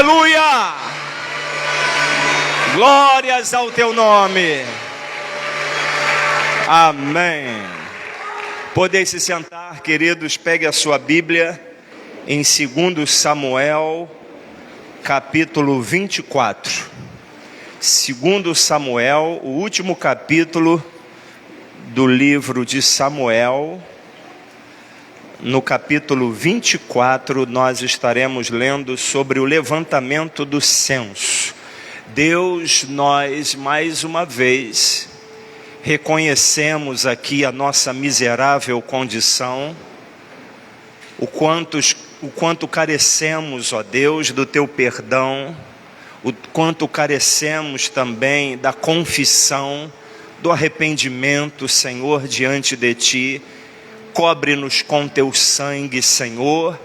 Aleluia! Glórias ao teu nome. Amém. Podem se sentar, queridos. Pegue a sua Bíblia em 2 Samuel, capítulo 24. 2 Samuel, o último capítulo do livro de Samuel. No capítulo 24, nós estaremos lendo sobre o levantamento do censo. Deus, nós mais uma vez reconhecemos aqui a nossa miserável condição, o quanto carecemos, ó Deus, do teu perdão, o quanto carecemos também da confissão, do arrependimento, Senhor, diante de ti. Cobre-nos com teu sangue, Senhor,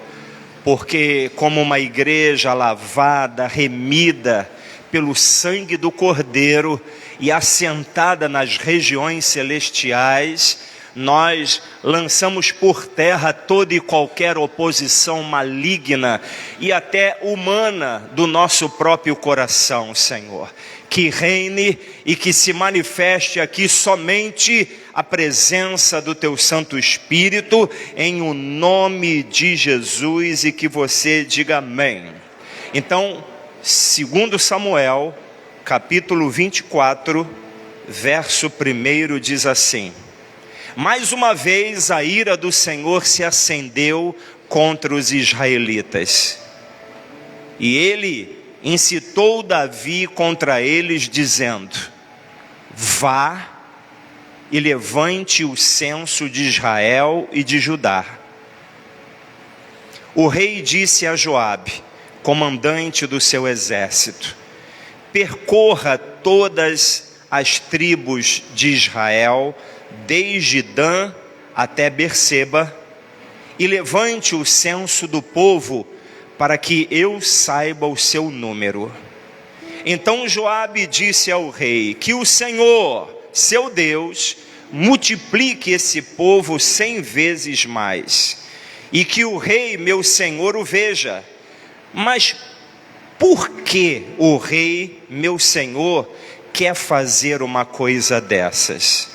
porque como uma igreja lavada, remida pelo sangue do Cordeiro e assentada nas regiões celestiais, nós lançamos por terra toda e qualquer oposição maligna e até humana do nosso próprio coração, Senhor. Que reine e que se manifeste aqui somente a presença do teu Santo Espírito, em o nome de Jesus, e que você diga amém. Então, 2 Samuel, capítulo 24, verso 1 diz assim: mais uma vez a ira do Senhor se acendeu contra os israelitas, e ele incitou Davi contra eles, dizendo: vá e levante o censo de Israel e de Judá. O rei disse a Joabe, comandante do seu exército: percorra todas as tribos de Israel, desde Dan até Berseba, e levante o censo do povo, para que eu saiba o seu número. Então Joabe disse ao rei: que o Senhor, seu Deus, multiplique esse povo 100 vezes mais, e que o rei, meu senhor, o veja. Mas por que o rei, meu senhor, quer fazer uma coisa dessas?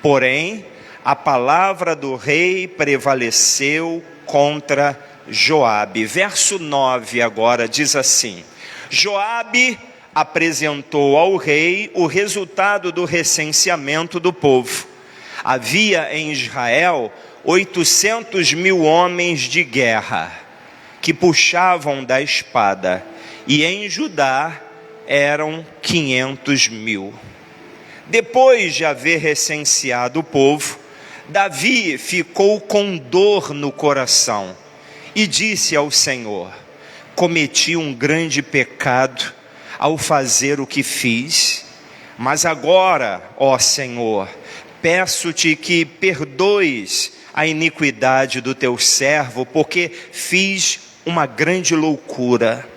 Porém, a palavra do rei prevaleceu contra Joabe. Verso 9 agora diz assim: Joabe apresentou ao rei o resultado do recenseamento do povo. Havia em Israel 800.000 homens de guerra que puxavam da espada, e em Judá eram 500.000. Depois de haver recenseado o povo, Davi ficou com dor no coração e disse ao Senhor: cometi um grande pecado ao fazer o que fiz, mas agora, ó Senhor, peço-te que perdoes a iniquidade do teu servo, porque fiz uma grande loucura.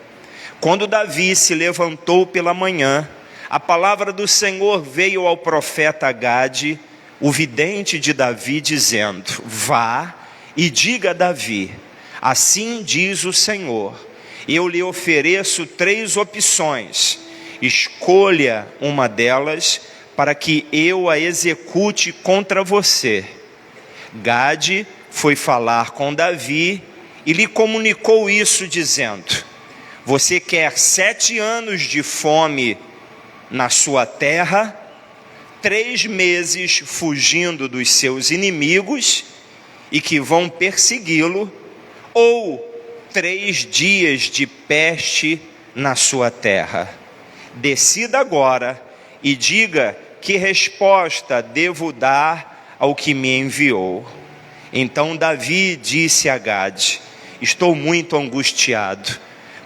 Quando Davi se levantou pela manhã, a palavra do Senhor veio ao profeta Gade, o vidente de Davi, dizendo: vá e diga a Davi: assim diz o Senhor, eu lhe ofereço 3 opções, escolha uma delas para que eu a execute contra você. Gade foi falar com Davi e lhe comunicou isso, dizendo: você quer 7 anos de fome na sua terra, 3 meses fugindo dos seus inimigos e que vão persegui-lo, ou 3 dias de peste na sua terra? Decida agora e diga que resposta devo dar ao que me enviou. Então Davi disse a Gade: estou muito angustiado,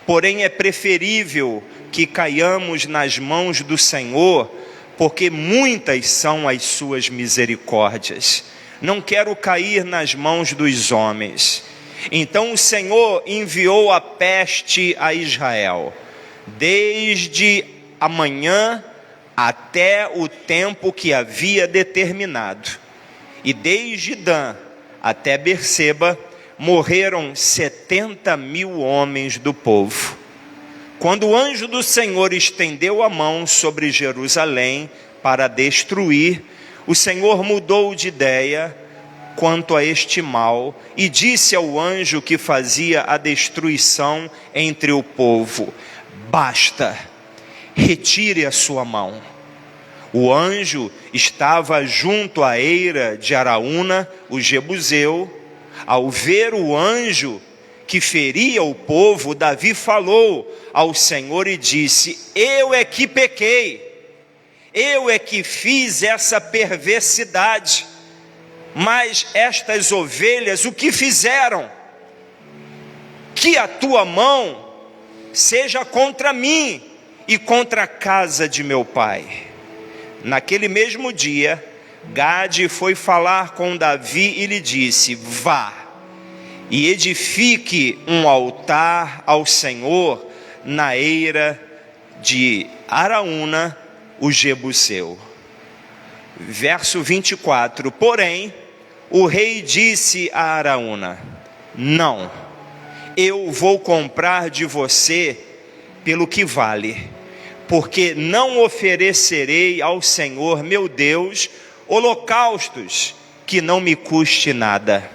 porém é preferível que caiamos nas mãos do Senhor, porque muitas são as suas misericórdias. Não quero cair nas mãos dos homens. Então o Senhor enviou a peste a Israel, desde amanhã até o tempo que havia determinado. E desde Dan até Berseba morreram 70.000 homens do povo. Quando o anjo do Senhor estendeu a mão sobre Jerusalém para destruir, o Senhor mudou de ideia quanto a este mal e disse ao anjo que fazia a destruição entre o povo: basta, retire a sua mão. O anjo estava junto à eira de Araúna, o jebuseu. Ao ver o anjo que feria o povo, Davi falou ao Senhor e disse: eu é que pequei, eu é que fiz essa perversidade, mas estas ovelhas o que fizeram? Que a tua mão seja contra mim e contra a casa de meu pai. Naquele mesmo dia, Gade foi falar com Davi e lhe disse: vá e edifique um altar ao Senhor na eira de Araúna, o jebuseu. Verso 24: porém, o rei disse a Araúna: não, eu vou comprar de você pelo que vale, porque não oferecerei ao Senhor meu Deus holocaustos que não me custe nada.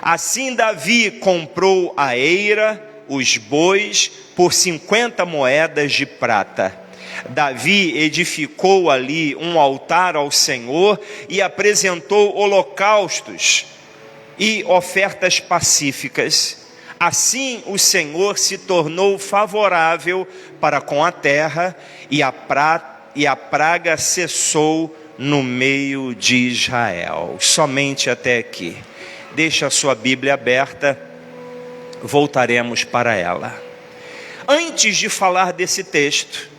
Assim Davi comprou a eira, os bois, por 50 moedas de prata. Davi edificou ali um altar ao Senhor e apresentou holocaustos e ofertas pacíficas. Assim o Senhor se tornou favorável para com a terra e a praga cessou no meio de Israel. Somente até aqui. Deixa a sua Bíblia aberta, voltaremos para ela. Antes de falar desse texto,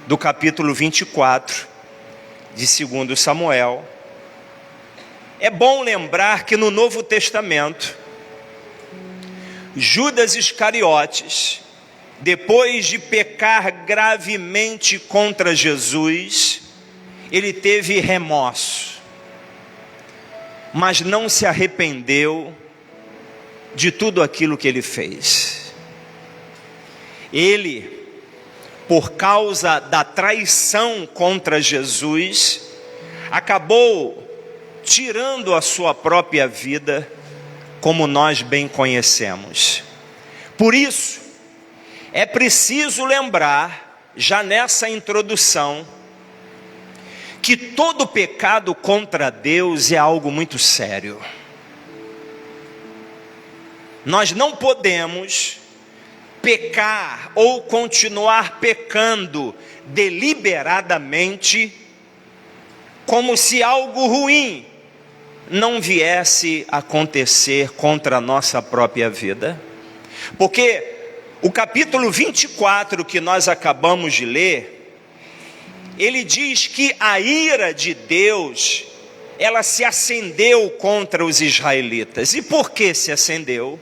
do capítulo 24 de 2 Samuel, é bom lembrar que no Novo Testamento, Judas Iscariotes, depois de pecar gravemente contra Jesus, ele teve remorso, mas não se arrependeu de tudo aquilo que ele fez. Ele, por causa da traição contra Jesus, acabou tirando a sua própria vida, como nós bem conhecemos. Por isso, é preciso lembrar, já nessa introdução, que todo pecado contra Deus é algo muito sério. Nós não podemos pecar ou continuar pecando deliberadamente, como se algo ruim não viesse a acontecer contra a nossa própria vida. Porque o capítulo 24 que nós acabamos de ler, ele diz que a ira de Deus, ela se acendeu contra os israelitas. E por que se acendeu?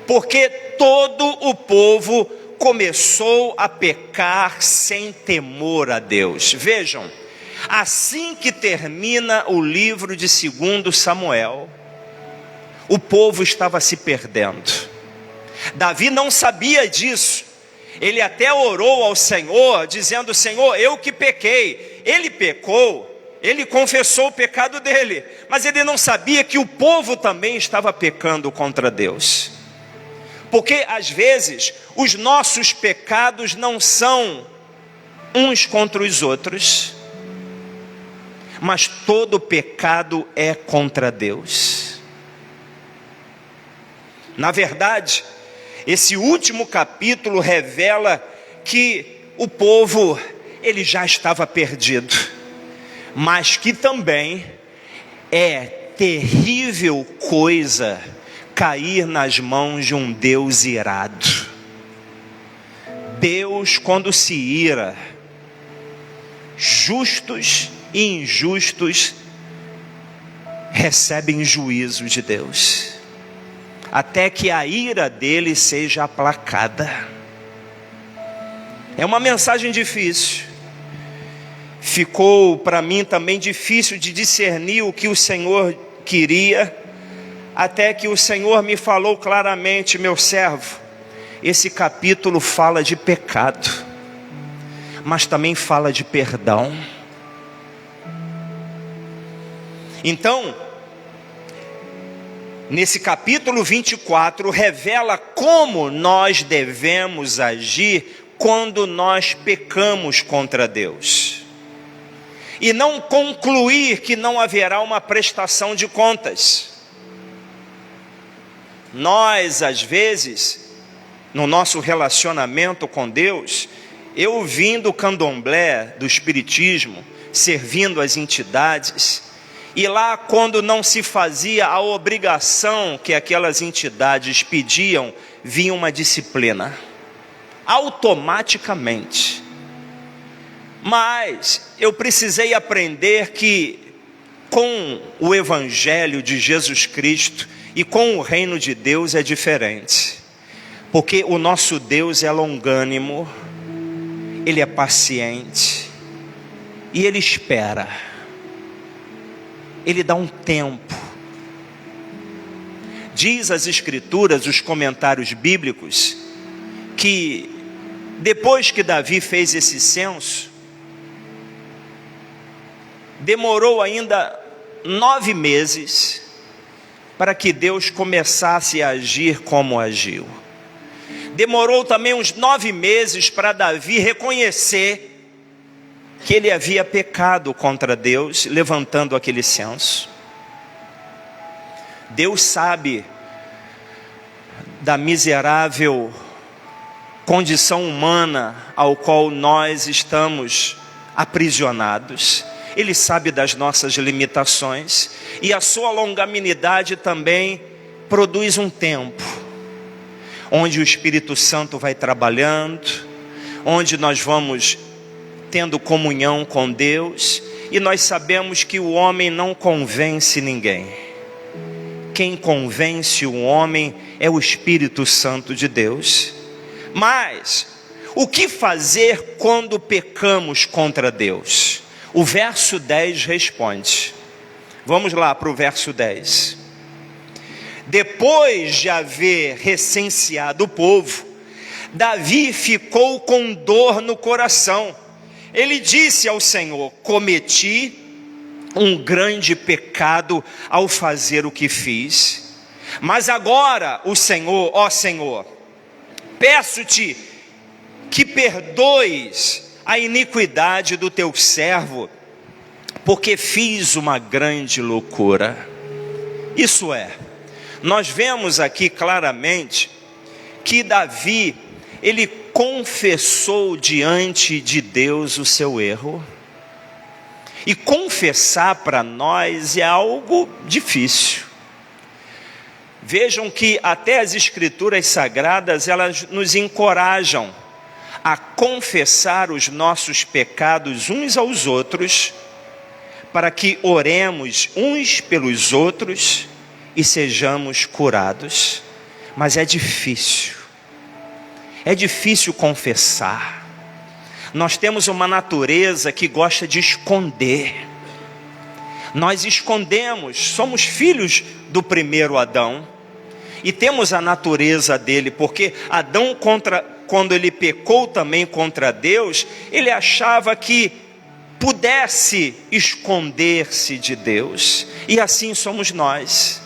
Porque todo o povo começou a pecar sem temor a Deus. Vejam, assim que termina o livro de 2 Samuel, o povo estava se perdendo. Davi não sabia disso. Ele até orou ao Senhor, dizendo: Senhor, eu que pequei. Ele pecou, ele confessou o pecado dele, mas ele não sabia que o povo também estava pecando contra Deus. Porque às vezes os nossos pecados não são uns contra os outros, mas todo pecado é contra Deus. Na verdade, esse último capítulo revela que o povo, ele já estava perdido, mas que também é terrível coisa cair nas mãos de um Deus irado. Deus, quando se ira, justos e injustos recebem juízo de Deus, até que a ira dele seja aplacada. É uma mensagem difícil. Ficou para mim também difícil de discernir o que o Senhor queria, até que o Senhor me falou claramente: meu servo, esse capítulo fala de pecado, mas também fala de perdão. Então, nesse capítulo 24, revela como nós devemos agir quando nós pecamos contra Deus. E não concluir que não haverá uma prestação de contas. Nós, às vezes, no nosso relacionamento com Deus, eu vim do candomblé, do espiritismo, servindo as entidades, e lá quando não se fazia a obrigação que aquelas entidades pediam, vinha uma disciplina, automaticamente. Mas eu precisei aprender que com o Evangelho de Jesus Cristo e com o reino de Deus é diferente. Porque o nosso Deus é longânimo, Ele é paciente e Ele espera. Ele dá um tempo. Diz as Escrituras, os comentários bíblicos, que depois que Davi fez esse censo, demorou ainda 9 meses para que Deus começasse a agir como agiu. Demorou também uns 9 meses para Davi reconhecer que ele havia pecado contra Deus, levantando aquele censo. Deus sabe da miserável condição humana ao qual nós estamos aprisionados. Ele sabe das nossas limitações, e a sua longanimidade também produz um tempo onde o Espírito Santo vai trabalhando, onde nós vamos tendo comunhão com Deus, e nós sabemos que o homem não convence ninguém. Quem convence o homem é o Espírito Santo de Deus. Mas o que fazer quando pecamos contra Deus? O verso 10 responde. Vamos lá para o verso 10. Depois de haver recenseado o povo, Davi ficou com dor no coração. Ele disse ao Senhor: cometi um grande pecado ao fazer o que fiz. Mas agora, o Senhor, ó Senhor, peço-te que perdoes a iniquidade do teu servo, porque fiz uma grande loucura. Isso é, nós vemos aqui claramente que Davi, ele confessou diante de Deus o seu erro. E confessar para nós é algo difícil. Vejam que até as Escrituras Sagradas, elas nos encorajam a confessar os nossos pecados uns aos outros, para que oremos uns pelos outros e sejamos curados. Mas é difícil confessar. Nós temos uma natureza que gosta de esconder. Nós escondemos, somos filhos do primeiro Adão, e temos a natureza dele, porque Adão, quando ele pecou também contra Deus, ele achava que pudesse esconder-se de Deus, e assim somos nós.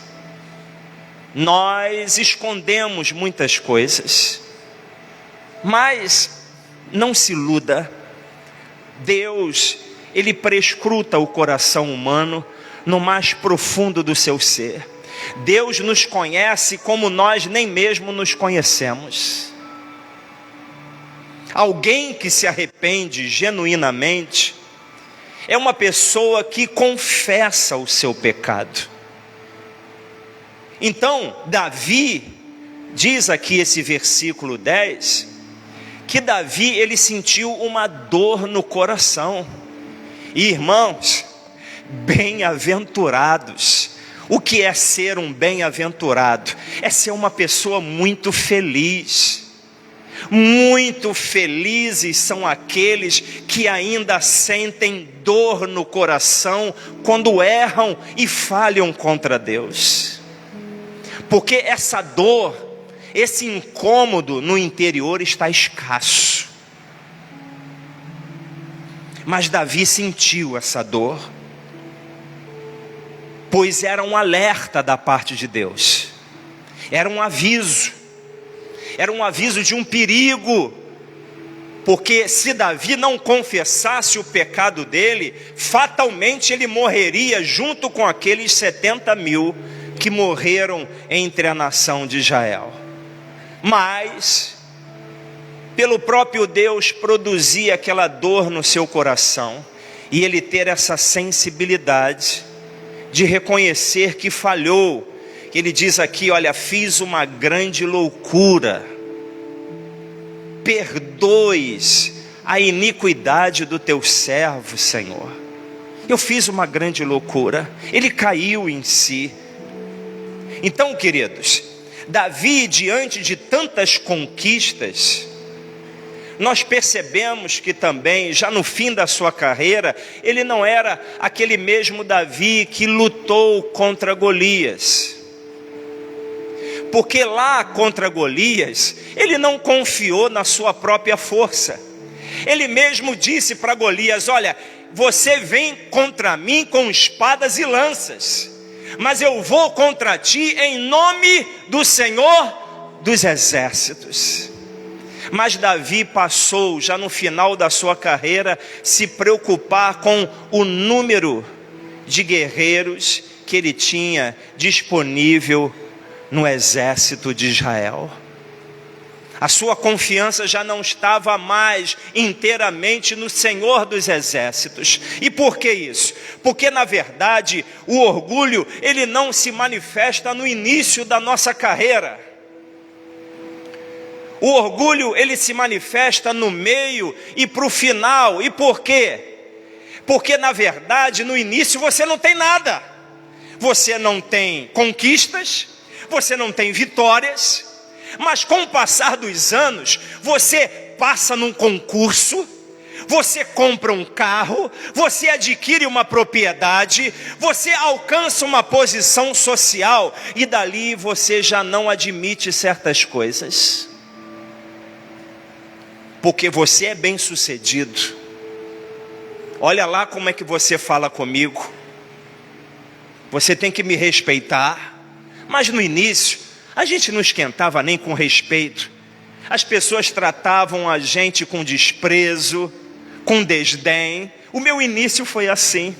Nós escondemos muitas coisas, mas não se iluda, Deus, Ele prescruta o coração humano no mais profundo do seu ser. Deus nos conhece como nós nem mesmo nos conhecemos. Alguém que se arrepende genuinamente é uma pessoa que confessa o seu pecado. Então, Davi, diz aqui esse versículo 10, que Davi, ele sentiu uma dor no coração. E irmãos, bem-aventurados. O que é ser um bem-aventurado? É ser uma pessoa muito feliz. Muito felizes são aqueles que ainda sentem dor no coração quando erram e falham contra Deus. Porque essa dor, esse incômodo no interior está escasso. Mas Davi sentiu essa dor, pois era um alerta da parte de Deus, era um aviso de um perigo, porque se Davi não confessasse o pecado dele, fatalmente ele morreria junto com aqueles 70.000 que morreram entre a nação de Israel. Mas, pelo próprio Deus produzir aquela dor no seu coração, e ele ter essa sensibilidade de reconhecer que falhou. Ele diz aqui, olha, fiz uma grande loucura. Perdoes a iniquidade do teu servo, Senhor. Eu fiz uma grande loucura. Ele caiu em si. Então, queridos, Davi, diante de tantas conquistas, nós percebemos que também, já no fim da sua carreira, ele não era aquele mesmo Davi que lutou contra Golias. Porque lá contra Golias, ele não confiou na sua própria força. Ele mesmo disse para Golias, olha, você vem contra mim com espadas e lanças, mas eu vou contra ti em nome do Senhor dos Exércitos. Mas Davi passou, já no final da sua carreira, se preocupar com o número de guerreiros que ele tinha disponível no exército de Israel. A sua confiança já não estava mais inteiramente no Senhor dos Exércitos. E por que isso? Porque na verdade o orgulho, ele não se manifesta no início da nossa carreira. O orgulho, ele se manifesta no meio e para o final. E por quê? Porque na verdade no início você não tem nada. Você não tem conquistas, você não tem vitórias, mas com o passar dos anos, você passa num concurso, você compra um carro, você adquire uma propriedade, você alcança uma posição social, e dali você já não admite certas coisas, porque você é bem sucedido. Olha lá como é que você fala comigo, você tem que me respeitar. Mas no início, a gente não esquentava nem com respeito. As pessoas tratavam a gente com desprezo, com desdém. O meu início foi assim.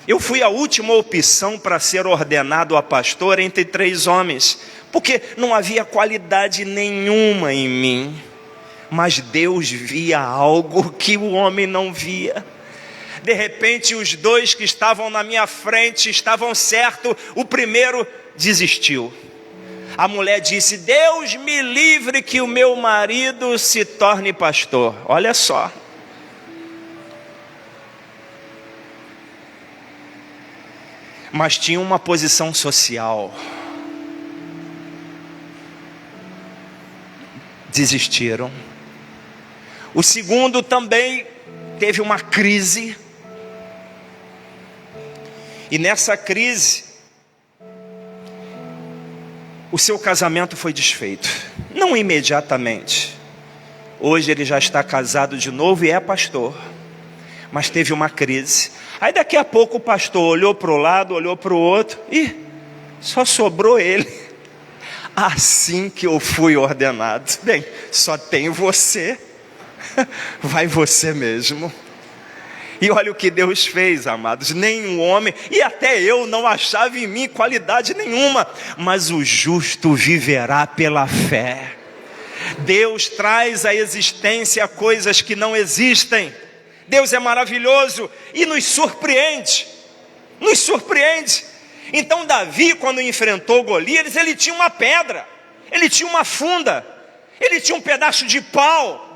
Eu fui a última opção para ser ordenado a pastor entre 3 homens, porque não havia qualidade nenhuma em mim. Mas Deus via algo que o homem não via. De repente os 2 que estavam na minha frente estavam certos, o primeiro desistiu. A mulher disse, Deus me livre que o meu marido se torne pastor. Olha só. Mas tinha uma posição social. Desistiram. O segundo também teve uma crise. E nessa crise, o seu casamento foi desfeito. Não imediatamente. Hoje ele já está casado de novo e é pastor. Mas teve uma crise. Aí daqui a pouco o pastor olhou para o lado, olhou para o outro. E só sobrou ele. Assim que eu fui ordenado. Bem, só tem você. Vai você mesmo. E olha o que Deus fez, amados. Nenhum homem, e até eu não achava em mim qualidade nenhuma, mas o justo viverá pela fé. Deus traz à existência coisas que não existem. Deus é maravilhoso e nos surpreende. Nos surpreende. Então Davi, quando enfrentou Golias, ele tinha uma pedra, ele tinha uma funda, ele tinha um pedaço de pau.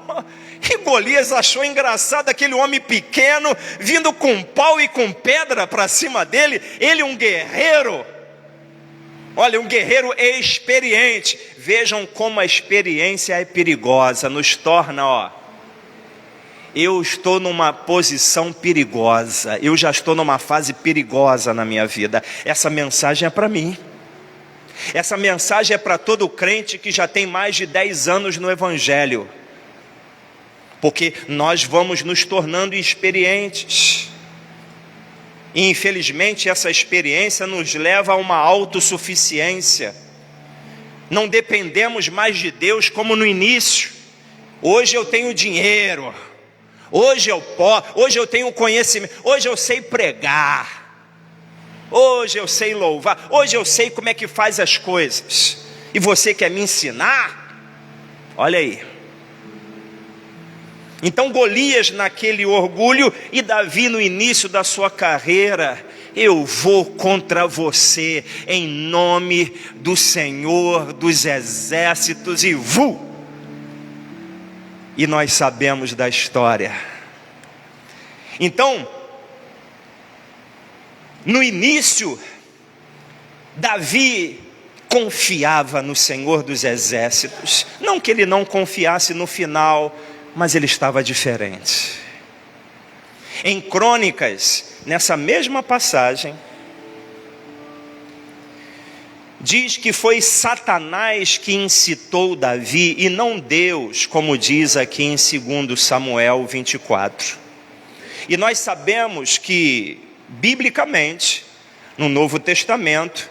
E Golias achou engraçado aquele homem pequeno vindo com pau e com pedra para cima dele. Ele um guerreiro. Olha, um guerreiro experiente. Vejam como a experiência é perigosa. Nos torna, eu estou numa posição perigosa. Eu já estou numa fase perigosa na minha vida. Essa mensagem é para mim. Essa mensagem é para todo crente que já tem mais de 10 anos no Evangelho, porque nós vamos nos tornando experientes, e infelizmente essa experiência nos leva a uma autossuficiência. Não dependemos mais de Deus como no início. Hoje eu tenho dinheiro, hoje eu posso, hoje eu tenho conhecimento, hoje eu sei pregar, hoje eu sei louvar, hoje eu sei como é que faz as coisas, e você quer me ensinar? Olha aí. Então Golias naquele orgulho, e Davi no início da sua carreira: eu vou contra você em nome do Senhor dos exércitos, e e nós sabemos da história. Então, no início, Davi confiava no Senhor dos exércitos. Não que ele não confiasse no final, mas ele estava diferente. Em Crônicas, nessa mesma passagem, diz que foi Satanás que incitou Davi e não Deus, como diz aqui em 2 Samuel 24. E nós sabemos que, biblicamente, no Novo Testamento,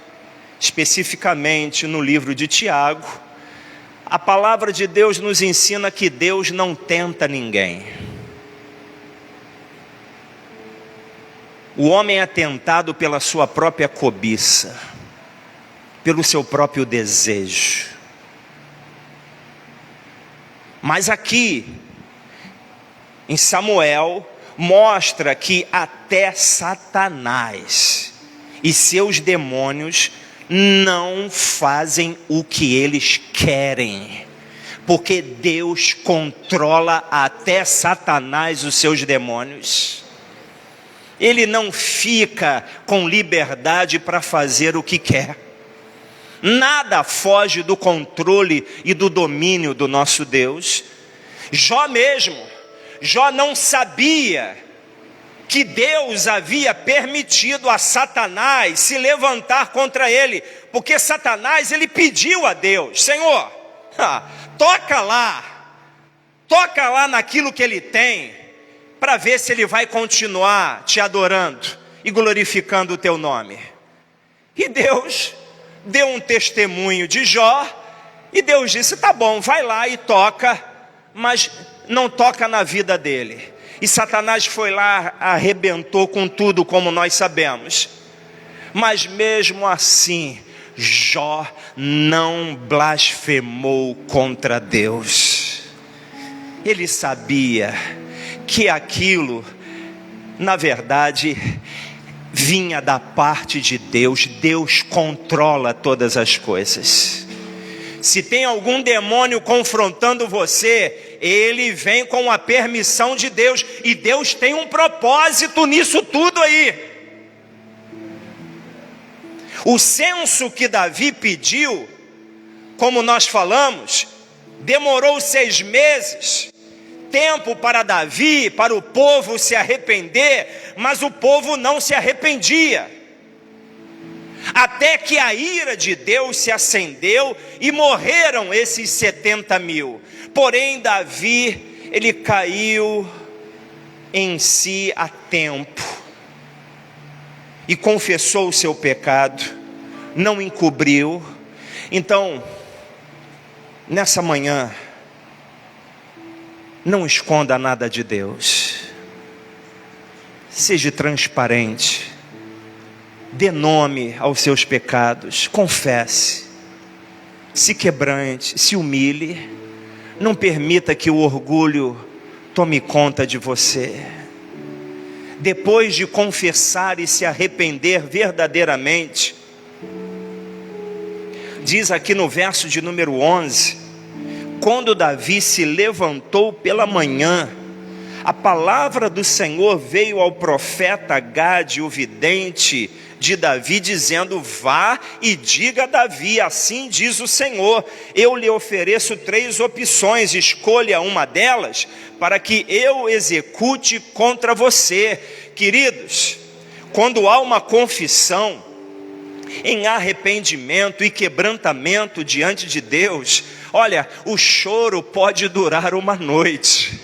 especificamente no livro de Tiago, a palavra de Deus nos ensina que Deus não tenta ninguém. O homem é tentado pela sua própria cobiça, pelo seu próprio desejo. Mas aqui, em Samuel, mostra que até Satanás e seus demônios não fazem o que eles querem, porque Deus controla até Satanás e os seus demônios. Ele não fica com liberdade para fazer o que quer. Nada foge do controle e do domínio do nosso Deus. Jó não sabia que Deus havia permitido a Satanás se levantar contra ele, porque Satanás, ele pediu a Deus: Senhor, toca lá naquilo que ele tem, para ver se ele vai continuar te adorando e glorificando o teu nome. E Deus deu um testemunho de Jó, e Deus disse: tá bom, vai lá e toca, mas não toca na vida dele. E Satanás foi lá, arrebentou com tudo, como nós sabemos. Mas mesmo assim, Jó não blasfemou contra Deus. Ele sabia que aquilo, na verdade, vinha da parte de Deus. Deus controla todas as coisas. Se tem algum demônio confrontando você, ele vem com a permissão de Deus, e Deus tem um propósito nisso tudo aí. O censo que Davi pediu, como nós falamos, demorou 6 meses, tempo para Davi, para o povo se arrepender, mas o povo não se arrependia. Até que a ira de Deus se acendeu e morreram esses 70 mil. Porém Davi, ele caiu em si a tempo e confessou o seu pecado, não encobriu. Então, nessa manhã, não esconda nada de Deus. Seja transparente. Dê nome aos seus pecados, confesse, se quebrante, se humilhe. Não permita que o orgulho tome conta de você. Depois de confessar e se arrepender verdadeiramente, diz aqui no verso de número 11, quando Davi se levantou pela manhã, a palavra do Senhor veio ao profeta Gade, o vidente de Davi, dizendo: vá e diga a Davi, assim diz o Senhor, eu lhe ofereço 3 opções, escolha uma delas, para que eu execute contra você. Queridos, quando há uma confissão, em arrependimento e quebrantamento diante de Deus, olha, o choro pode durar uma noite,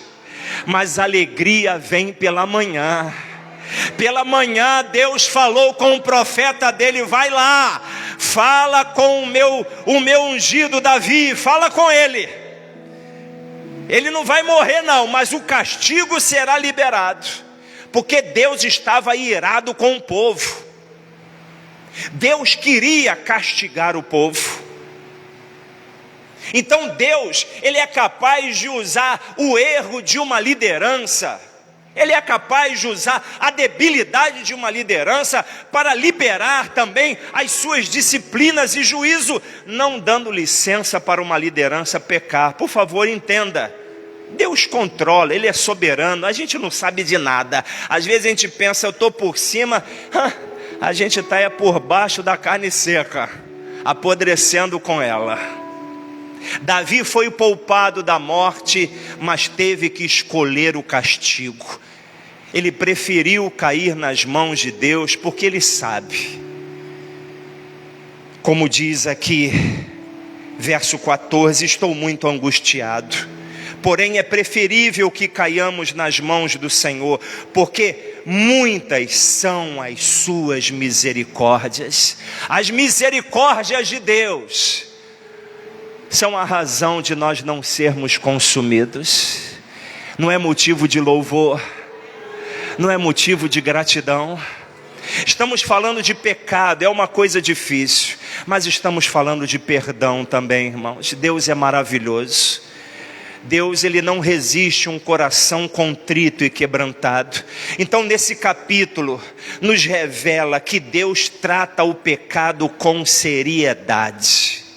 mas a alegria vem pela manhã. Pela manhã Deus falou com o profeta dele: vai lá, fala com o meu ungido Davi, fala com ele. Ele não vai morrer não, mas o castigo será liberado, porque Deus estava irado com o povo. Deus queria castigar o povo. Então Deus, Ele é capaz de usar o erro de uma liderança, Ele é capaz de usar a debilidade de uma liderança para liberar também as suas disciplinas e juízo, não dando licença para uma liderança pecar. Por favor, entenda, Deus controla, Ele é soberano, a gente não sabe de nada. Às vezes a gente pensa, eu estou por cima, a gente está por baixo da carne seca, apodrecendo com ela. Davi foi poupado da morte, mas teve que escolher o castigo. Ele preferiu cair nas mãos de Deus, porque ele sabe, como diz aqui, verso 14: estou muito angustiado, porém é preferível que caiamos nas mãos do Senhor, porque muitas são as suas misericórdias. As misericórdias de Deus são a razão de nós não sermos consumidos. Não é motivo de louvor, não é motivo de gratidão. Estamos falando de pecado, é uma coisa difícil, mas estamos falando de perdão também, irmãos. Deus é maravilhoso. Deus, Ele não resiste um coração contrito e quebrantado. Então nesse capítulo nos revela que Deus trata o pecado com seriedade.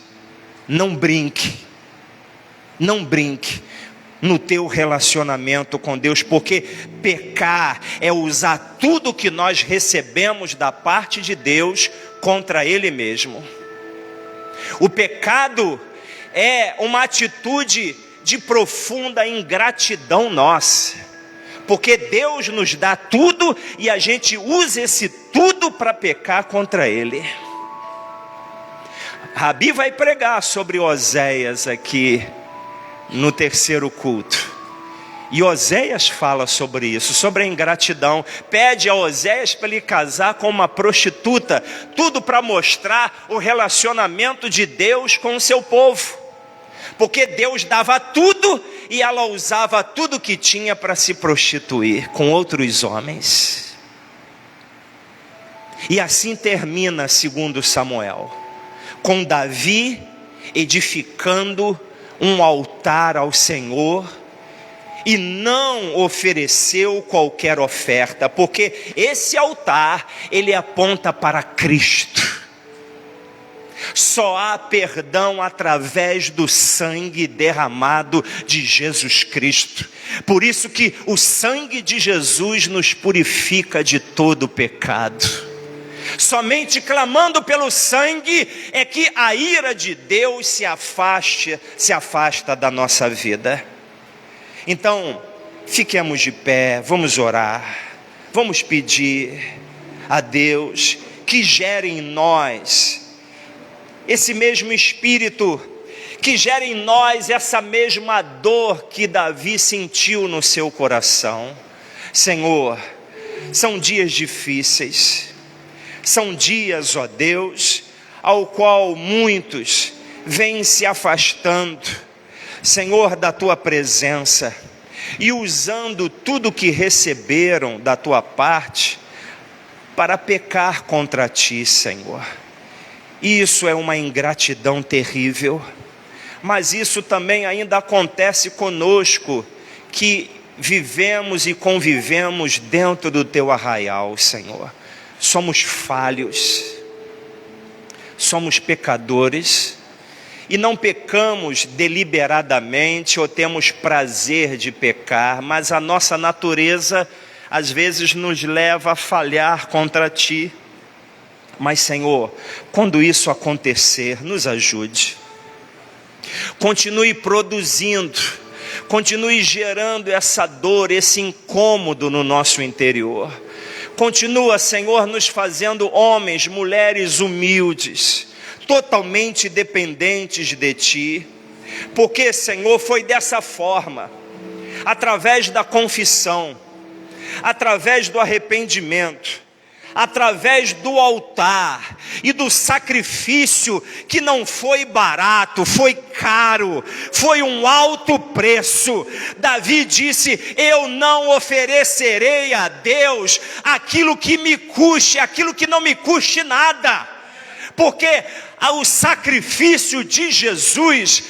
Não brinque no teu relacionamento com Deus, porque pecar é usar tudo que nós recebemos da parte de Deus contra Ele mesmo. O pecado é uma atitude de profunda ingratidão nossa, porque Deus nos dá tudo e a gente usa esse tudo para pecar contra Ele. Rabi vai pregar sobre Oséias aqui no terceiro culto, e Oséias fala sobre isso, sobre a ingratidão. Pede a Oséias para ele casar com uma prostituta, tudo para mostrar o relacionamento de Deus com o seu povo. Porque Deus dava tudo e ela usava tudo que tinha para se prostituir com outros homens. E assim termina segundo Samuel, com Davi edificando um altar ao Senhor, e não ofereceu qualquer oferta, porque esse altar, ele aponta para Cristo. Só há perdão através do sangue derramado de Jesus Cristo. Por isso que o sangue de Jesus nos purifica de todo pecado. Somente clamando pelo sangue é que a ira de Deus se afasta da nossa vida. Então, fiquemos de pé, vamos orar, vamos pedir a Deus que gere em nós esse mesmo espírito, que gere em nós essa mesma dor que Davi sentiu no seu coração. Senhor, são dias difíceis, são dias, ó Deus, ao qual muitos vêm se afastando, Senhor, da Tua presença, e usando tudo que receberam da Tua parte, para pecar contra Ti, Senhor. Isso é uma ingratidão terrível, mas isso também ainda acontece conosco, que vivemos e convivemos dentro do Teu arraial, Senhor. Somos falhos, somos pecadores, e não pecamos deliberadamente ou temos prazer de pecar, mas a nossa natureza às vezes nos leva a falhar contra Ti. Mas Senhor, quando isso acontecer, nos ajude. Continue produzindo, continue gerando essa dor, esse incômodo no nosso interior. Continua, Senhor, nos fazendo homens, mulheres humildes, totalmente dependentes de Ti. Porque, Senhor, foi dessa forma, através da confissão, através do arrependimento, através do altar e do sacrifício, que não foi barato, foi caro, foi um alto preço. Davi disse: eu não oferecerei a Deus aquilo que me custe, aquilo que não me custe nada, porque o sacrifício de Jesus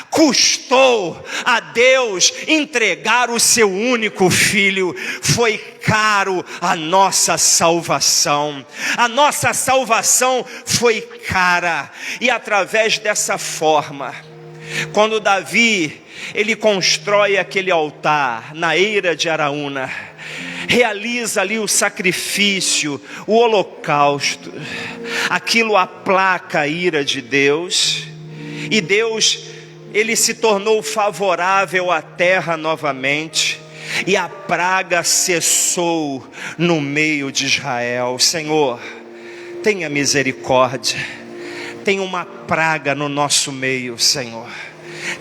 custou a Deus entregar o seu único filho. Foi caro a nossa salvação. A nossa salvação foi cara. E através dessa forma, quando Davi, ele constrói aquele altar na eira de Araúna, realiza ali o sacrifício, o holocausto, aquilo aplaca a ira de Deus. E Deus, ele se tornou favorável à terra novamente, e a praga cessou no meio de Israel. Senhor, tenha misericórdia. Tem uma praga no nosso meio, Senhor.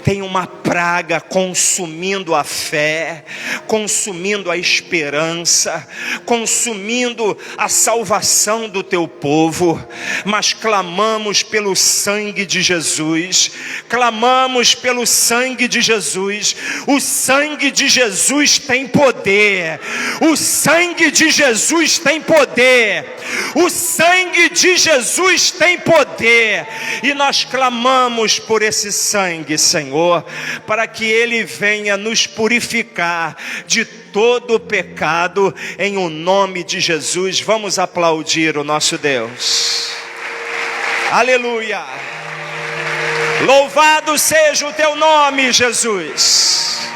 Tem uma praga consumindo a fé, consumindo a esperança, consumindo a salvação do teu povo. Mas clamamos pelo sangue de Jesus, clamamos pelo sangue de Jesus. O sangue de Jesus tem poder, o sangue de Jesus tem poder, o sangue de Jesus tem poder. E nós clamamos por esse sangue, Senhor, para que Ele venha nos purificar de todo o pecado, em o nome de Jesus. Vamos aplaudir o nosso Deus. Aleluia! Louvado seja o teu nome, Jesus.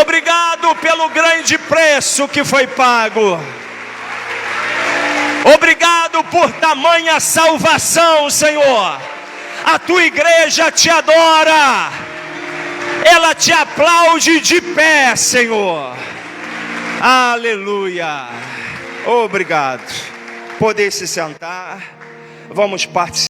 Obrigado pelo grande preço que foi pago. Obrigado por tamanha salvação, Senhor. A tua igreja te adora, ela te aplaude de pé, Senhor. Aleluia. Obrigado. Poder se sentar, vamos participar.